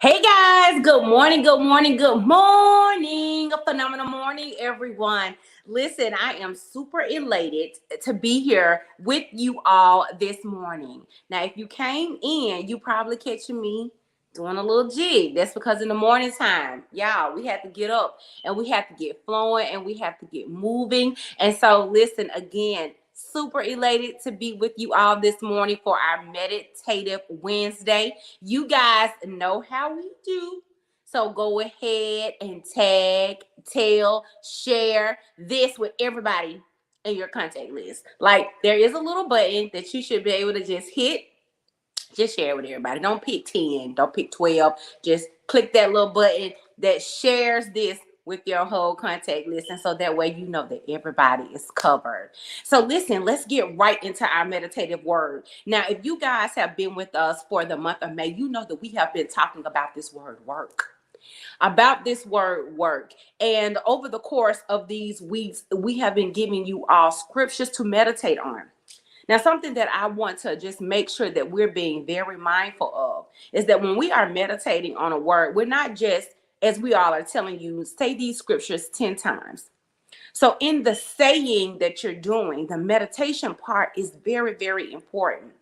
Hey guys, good morning, good morning, good morning. A phenomenal morning, everyone. Listen, I am super elated to be here with you all this morning. Now, if you came in, you probably catching me doing a little jig. That's because in the morning time, y'all, we have to get up and we have to get flowing and we have to get moving. And so, listen again. Super elated to be with you all this morning for our Meditative Wednesday. You guys know how we do. So go ahead and tag, tell, share this with everybody in your contact list. Like there is a little button that you should be able to just hit. Just share it with everybody. Don't pick 10. Don't pick 12. Just click that little button that shares this with your whole contact list. And so that way you know that everybody is covered. So listen, let's get right into our meditative word. Now, if you guys have been with us for the month of May, you know that we have been talking about this word work. About this word work. And over the course of these weeks, we have been giving you all scriptures to meditate on. Now, something that I want to just make sure that we're being very mindful of is that when we are meditating on a word, we're not just, as we all are telling you, say these scriptures 10 times. So in the saying that you're doing, the meditation part is very, very important.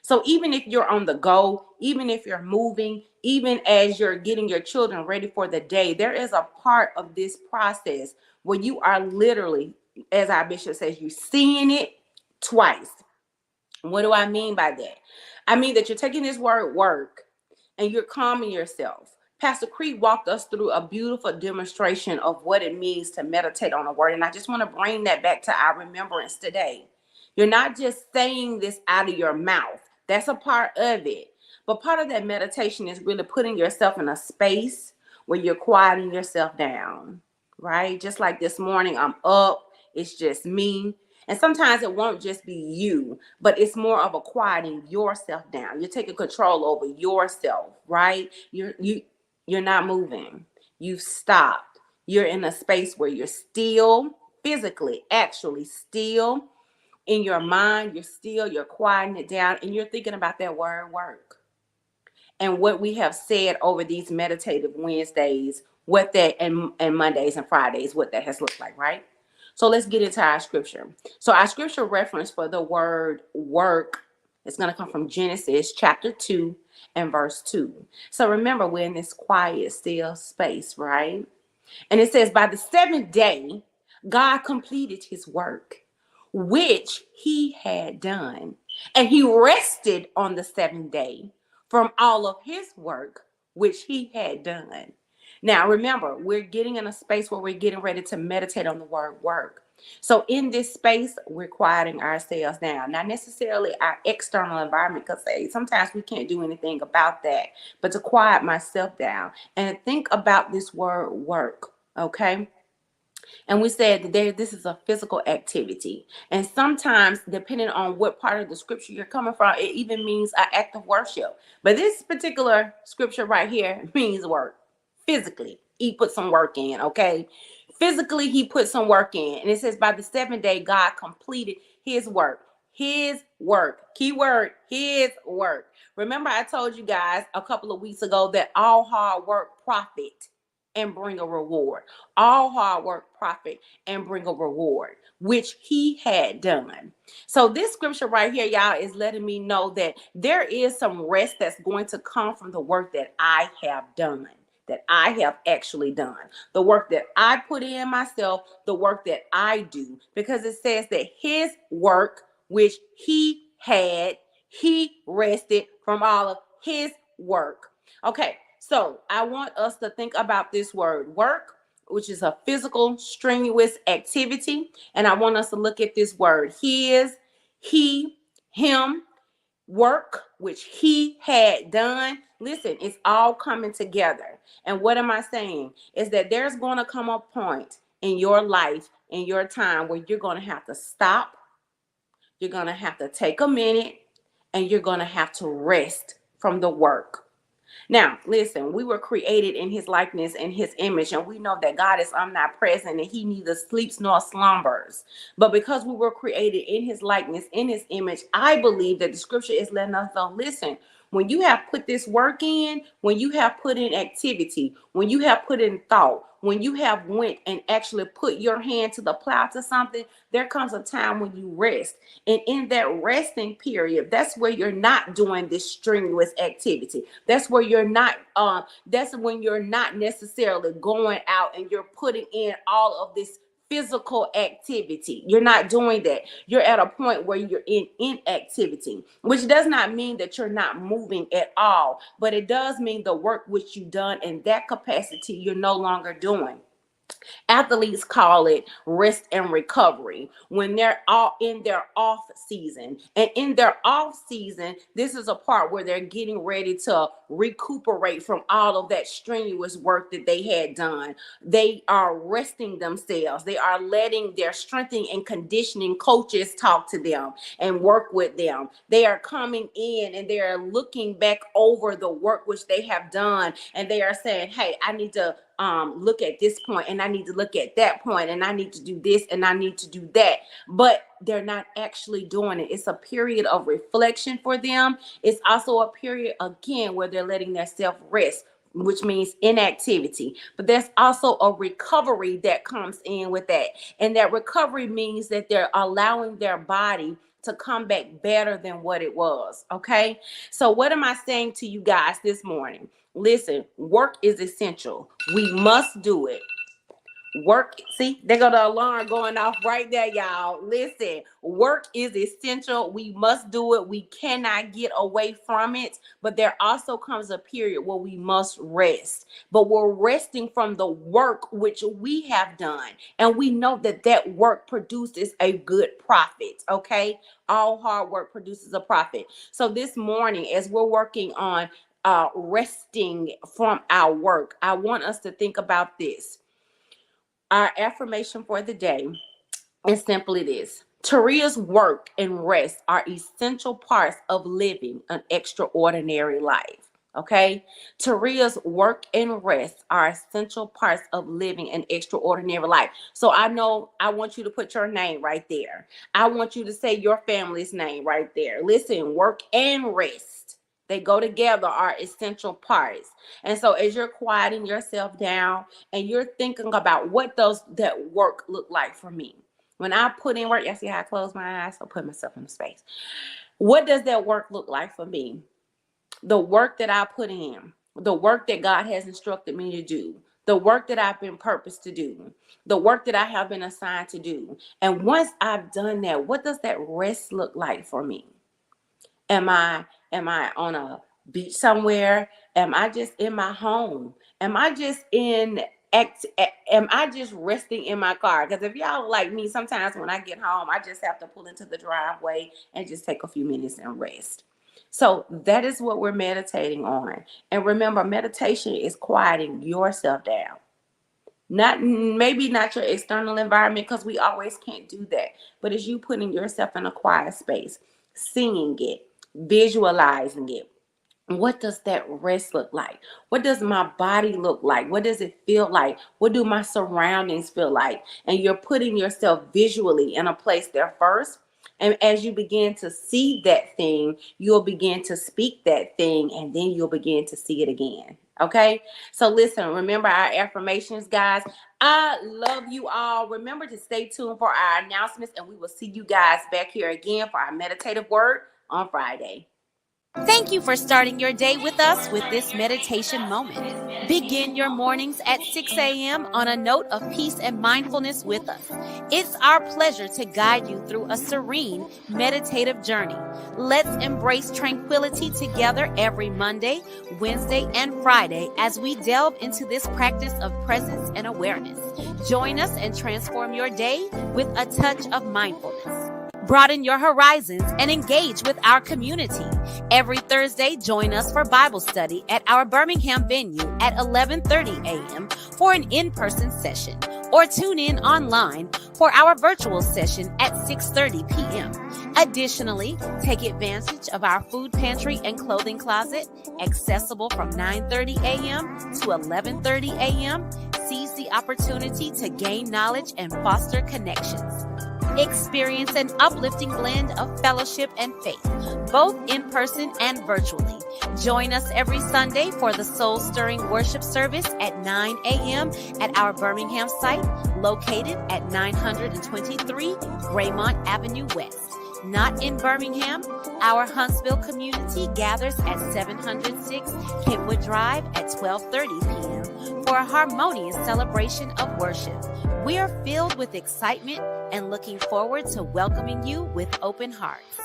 So even if you're on the go, even if you're moving, even as you're getting your children ready for the day, there is a part of this process where you are literally, as our bishop says, you're seeing it twice. What do I mean by that? I mean that you're taking this word work and you're calming yourself. Pastor Creed walked us through a beautiful demonstration of what it means to meditate on a word. And I just want to bring that back to our remembrance today. You're not just saying this out of your mouth. That's a part of it. But part of that meditation is really putting yourself in a space where you're quieting yourself down, right? Just like this morning, I'm up. It's just me. And sometimes it won't just be you, but it's more of a quieting yourself down. You're taking control over yourself, right? You're not moving. You've stopped. You're in a space where you're still, physically, actually still. In your mind, you're quieting it down, and you're thinking about that word work. And what we have said over these meditative Wednesdays, what that and Mondays and Fridays, what that has looked like, right? So let's get into our scripture. So our scripture reference for the word work is going to come from Genesis chapter 2 and verse 2. So remember, we're in this quiet, still space, right? And it says, by the seventh day, God completed his work, which he had done. And he rested on the seventh day from all of his work, which he had done. Now, remember, we're getting in a space where we're getting ready to meditate on the word work. So in this space, we're quieting ourselves down. Not necessarily our external environment, because sometimes we can't do anything about that, but to quiet myself down and think about this word work, okay? And we said that this is a physical activity. And sometimes, depending on what part of the scripture you're coming from, it even means an act of worship. But this particular scripture right here means work. Physically, he put some work in, okay? Physically, he put some work in. And it says, by the seventh day, God completed his work. His work. Keyword, his work. Remember, I told you guys a couple of weeks ago that all hard work profit and bring a reward. All hard work profit and bring a reward, which he had done. So this scripture right here, y'all, is letting me know that there is some rest that's going to come from the work that I have done, that I have actually done, the work that I put in myself, the work that I do, because it says that his work, which he had, he rested from all of his work. Okay. So I want us to think about this word work, which is a physical, strenuous activity. And I want us to look at this word his, he, him, work, which he had done. Listen, it's all coming together. And what am I saying? Is that there's going to come a point in your life, in your time, where you're going to have to stop. You're going to have to take a minute, and you're going to have to rest from the work. Now, listen, we were created in his likeness and his image, and we know that God is omnipresent and he neither sleeps nor slumbers. But because we were created in his likeness, in his image, I believe that the scripture is letting us know, listen, When you have put this work in, when you have put in activity, when you have put in thought, when you have went and actually put your hand to the plow to something, there comes a time when you rest. And in that resting period, that's where you're not doing this strenuous activity. That's where you're not, that's when you're not necessarily going out and you're putting in all of this physical activity. You're not doing that. You're at a point where you're in inactivity, which does not mean that you're not moving at all, but it does mean the work which you've done in that capacity, you're no longer doing. Athletes call it rest and recovery when they're all in their off season. And in their off season, this is a part where they're getting ready to recuperate from all of that strenuous work that they had done. They are resting themselves. They are letting their strengthening and conditioning coaches talk to them and work with them. They are coming in and they are looking back over the work which they have done. And they are saying, hey, I need to look at this point and I need to look at that point and I need to do this and I need to do that, but they're not actually doing it. It's a period of reflection for them. It's also a period again where they're letting their self rest, which means inactivity, but there's also a recovery that comes in with that. And that recovery means that they're allowing their body to come back better than what it was. Okay. So what am I saying to you guys this morning? Listen, work is essential. We must do it. Work, see, there go the alarm going off right there, y'all. Listen, work is essential. We must do it. We cannot get away from it. But there also comes a period where we must rest. But we're resting from the work which we have done. And we know that that work produces a good profit, okay? All hard work produces a profit. So this morning, as we're working on resting from our work, I want us to think about this. Our affirmation for the day is simply this: Taria's work and rest are essential parts of living an extraordinary life. Okay, Taria's work and rest are essential parts of living an extraordinary life. So I want you to put your name right there. I want you to say your family's name right there. Listen, work and rest, they go together, are essential parts. And so as you're quieting yourself down and you're thinking about what does that work look like for me? When I put in work, you see how I close my eyes? So put myself in the space. What does that work look like for me? The work that I put in, the work that God has instructed me to do, the work that I've been purposed to do, the work that I have been assigned to do. And once I've done that, what does that rest look like for me? Am I on a beach somewhere? Am I just in my home? Am I just resting in my car? Because if y'all like me, sometimes when I get home, I just have to pull into the driveway and just take a few minutes and rest. So that is what we're meditating on. And remember, meditation is quieting yourself down. Maybe not your external environment, because we always can't do that. But as you putting yourself in a quiet space, singing it, visualizing it. What does that rest look like? What does my body look like? What does it feel like? What do my surroundings feel like? And you're putting yourself visually in a place there first. And as you begin to see that thing, you'll begin to speak that thing, and then you'll begin to see it again. Okay? So listen, remember our affirmations, guys. I love you all. Remember to stay tuned for our announcements, and we will see you guys back here again for our meditative word on Friday. Thank you for starting your day with us with this meditation moment. Begin your mornings at 6 a.m. on a note of peace and mindfulness with us. It's our pleasure to guide you through a serene, meditative journey. Let's embrace tranquility together every Monday, Wednesday, and Friday as we delve into this practice of presence and awareness. Join us and transform your day with a touch of mindfulness. Broaden your horizons and engage with our community. Every Thursday, join us for Bible study at our Birmingham venue at 11:30 a.m. for an in-person session, or tune in online for our virtual session at 6:30 p.m. Additionally, take advantage of our food pantry and clothing closet, accessible from 9:30 a.m. to 11:30 a.m. Seize the opportunity to gain knowledge and foster connections. Experience an uplifting blend of fellowship and faith, both in person and virtually. Join us every Sunday for the soul-stirring worship service at 9 a.m. at our Birmingham site, located at 923 Graymont Avenue West. Not in Birmingham, our Huntsville community gathers at 706 Kentwood Drive at 12:30 p.m. for a harmonious celebration of worship. We are filled with excitement and looking forward to welcoming you with open hearts.